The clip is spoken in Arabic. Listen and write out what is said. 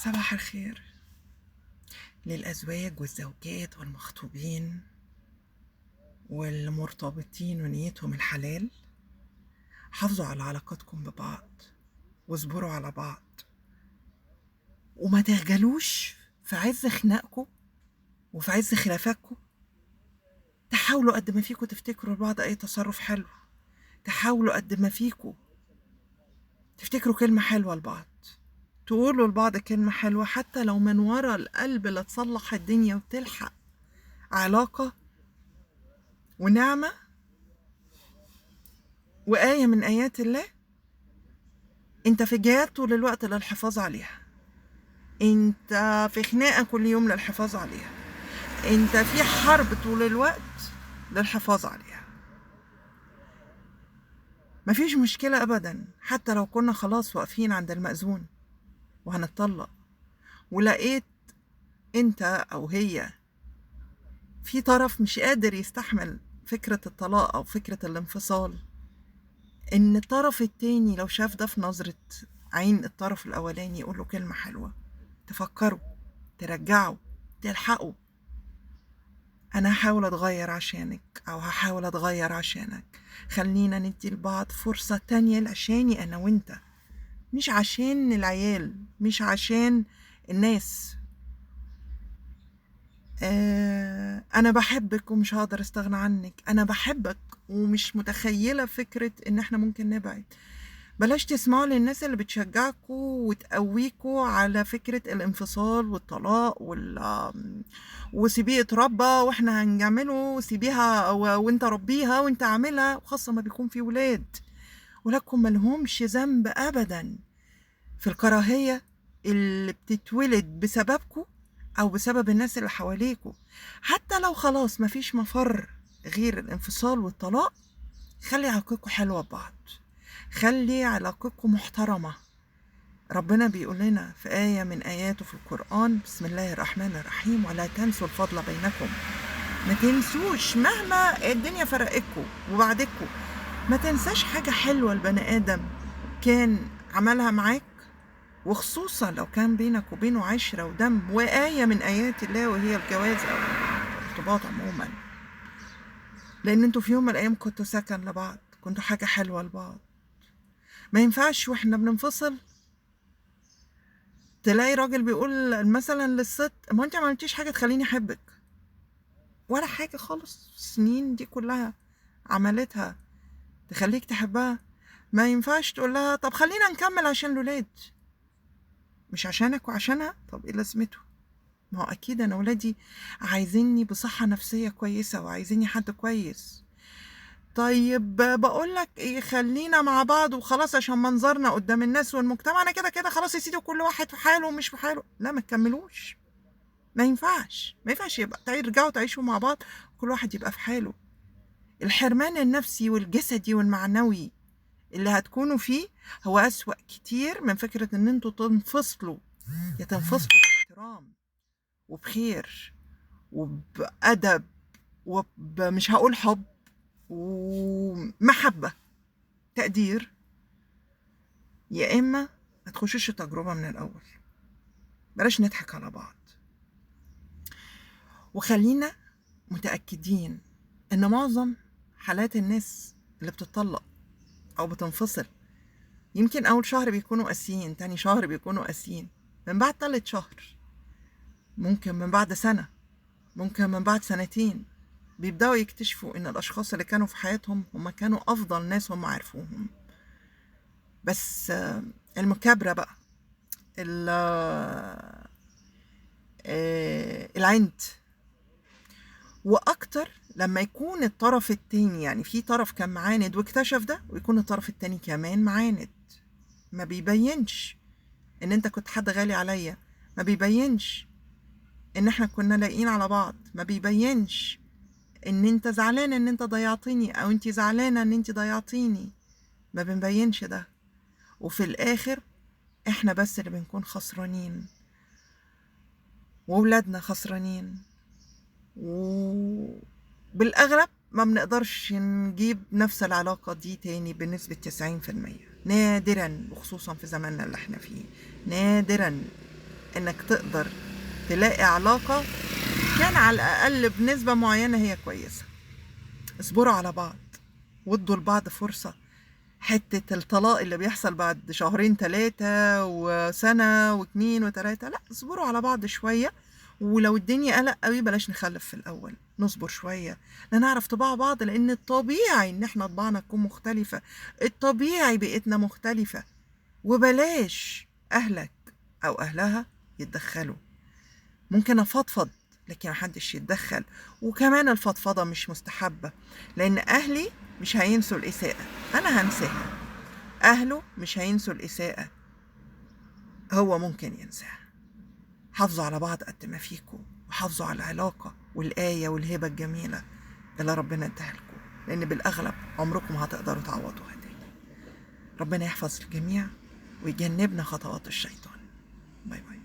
صباح الخير للأزواج والزوجات والمخطوبين والمرتبطين ونيتهم الحلال. حافظوا على علاقاتكم ببعض واصبروا على بعض وما تخجلوش في عز خناقكم وفي عز خلافاتكم. تحاولوا قد ما فيكم تفتكروا لبعض أي تصرف حلو، تحاولوا قد ما فيكم تفتكروا كلمة حلوة لبعض، تقولوا لبعض كلمة حلوة حتى لو من ورا القلب لا تصلح الدنيا وتلحق علاقة ونعمة وآية من آيات الله. انت في جهاد طول الوقت للحفاظ عليها، انت في خناقة كل يوم للحفاظ عليها، انت في حرب طول الوقت للحفاظ عليها. مفيش مشكلة ابدا حتى لو كنا خلاص واقفين عند المأذون وهنتطلق، ولقيت انت او هي في طرف مش قادر يستحمل فكرة الطلاق او فكرة الانفصال، ان الطرف التاني لو شاف ده في نظرة عين الطرف الاولاني يقوله كلمة حلوة تفكره، ترجعه، تلحقه. انا هحاول اتغير عشانك او هحاول اتغير عشانك، خلينا ندي لبعض فرصة تانية عشاني انا وانت، مش عشان العيال، مش عشان الناس. انا بحبك ومش هقدر استغنى عنك، انا بحبك ومش متخيلة فكرة ان احنا ممكن نبعد. بلاش تسمعوا للناس اللي بتشجعكوا وتقويكوا على فكرة الانفصال والطلاق وسيبيه يتربى واحنا هنعمله، وسيبيها وانت ربيها وانت عاملها، وخاصة ما بيكون في ولاد ولكم ملهمش ذنب ابدا في الكراهية اللي بتتولد بسببكوا او بسبب الناس اللي حواليكوا. حتى لو خلاص مفيش مفر غير الانفصال والطلاق، خلي علاقتكم حلوة ببعض، خلي علاقتكم محترمة. ربنا بيقول لنا في آية من آياته في القرآن: بسم الله الرحمن الرحيم، ولا تنسوا الفضل بينكم. ما تنسوش مهما الدنيا فرقتكم وبعدكم، ما تنساش حاجة حلوة البني آدم كان عملها معاك، وخصوصا لو كان بينك وبينه عشرة ودم. وآية من آيات الله وهي الجواز أو الارتباط عموما، لأن انتوا في يوم من الأيام كنتوا سكن لبعض، كنتوا حاجة حلوة لبعض. ما ينفعش واحنا بننفصل تلاقي راجل بيقول مثلا للست: ما انت ما عملتيش حاجه تخليني احبك، ولا حاجه خالص السنين دي كلها عملتها تخليك تحبها. ما ينفعش تقول لها: طب خلينا نكمل عشان الولاد، مش عشانك وعشانها. طب ايه لازمته؟ ما هو اكيد انا ولادي عايزيني بصحه نفسيه كويسه وعايزيني حد كويس. طيب بقول لك ايه، خلينا مع بعض وخلاص عشان منظرنا قدام الناس والمجتمع، انا كده كده خلاص يا سيدي، كل واحد في حاله ومش في حاله. لا، ما تكملوش، ما ينفعش، ما ينفعش يبقى ترجعوا تعيشوا مع بعض كل واحد يبقى في حاله. الحرمان النفسي والجسدي والمعنوي اللي هتكونوا فيه هو أسوأ كتير من فكرة ان انتوا تنفصلوا. يا تنفصلوا باحترام وبخير وبأدب ومش هقول حب ومحبة، تقدير، يا إما ما تخشوش التجربة من الأول. بلاش نضحك على بعض، وخلينا متأكدين إن معظم حالات الناس اللي بتطلق أو بتنفصل يمكن أول شهر بيكونوا قاسيين، تاني شهر بيكونوا قاسيين، من بعد تالت شهر، ممكن من بعد سنة، ممكن من بعد سنتين، بيبدأوا يكتشفوا إن الأشخاص اللي كانوا في حياتهم هم كانوا أفضل ناس هم عرفوهم. بس المكابرة بقى، العند، واكتر لما يكون الطرف التاني، يعني في طرف كان معاند واكتشف ده، ويكون الطرف التاني كمان معاند. ما بيبينش ان انت كنت حد غالي عليا، ما بيبينش ان احنا كنا لايقين على بعض، ما بيبينش ان انت زعلان ان انت ضيعتني او انت زعلانة ان انت ضيعتيني، ما بنبينش ده. وفي الاخر احنا بس اللي بنكون خسرانين، وولادنا خسرانين، وبالأغلب ما بنقدرش نجيب نفس العلاقة دي تاني بنسبة 90%، نادرا، وخصوصا في زماننا اللي احنا فيه، نادرا انك تقدر تلاقي علاقة كان على الأقل بنسبة معينة هي كويسة. اصبروا على بعض وادوا لبعض فرصة. حتة الطلاق اللي بيحصل بعد شهرين 3 وسنة و2 و3، لا، اصبروا على بعض شوية. ولو الدنيا قلق قوي بلاش نخلف في الأول، نصبر شوية لنعرف طباع بعض، لأن الطبيعي إن احنا طباعنا تكون مختلفة، الطبيعي بيئتنا مختلفة. وبلاش أهلك أو أهلها يتدخلوا. ممكن أفضفض لكن محدش يتدخل. وكمان الفضفضة مش مستحبة، لأن أهلي مش هينسوا الإساءة، أنا هنساها. أهله مش هينسوا الإساءة، هو ممكن ينساها. حافظوا على بعض قد ما فيكم، وحافظوا على العلاقة والآية والهبة الجميلة اللي ربنا اداها لكم، لأن بالأغلب عمركم هتقدروا تعوضوها تاني. ربنا يحفظ الجميع ويجنبنا خطوات الشيطان. باي باي.